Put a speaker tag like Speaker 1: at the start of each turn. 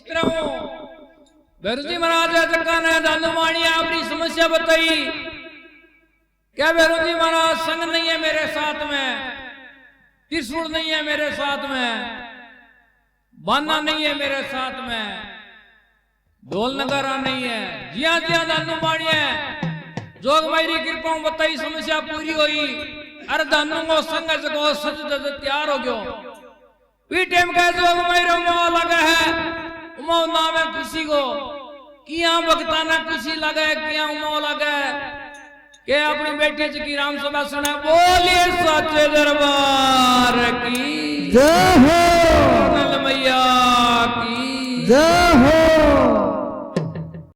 Speaker 1: इस तरह भैरू जी महाराज जक्का ने दानुमाणी अपनी समस्या बताई। क्या भैरू जी महाराज संग नहीं है मेरे साथ में, त्रिशूल नहीं है मेरे साथ में, बाना नहीं है मेरे साथ में, ढोल नगारा नहीं है। जिया जिया दानुमाणी है जोग मेरी कृपा बताई समस्या पूरी हुई। अरे दानू को संग जगो सज तैयार हो गयो। वी टाइम कह जोग मेरे उमाओ लगा है, उमाओ नाम है खुशी को किया भक्ता ने खुशी लगा है, किया उमाओ लगा है के अपनी बेटी की राम सभा सुना। बोलिए सच्चे दरबार की
Speaker 2: जय हो,
Speaker 1: मैया की
Speaker 2: जय हो।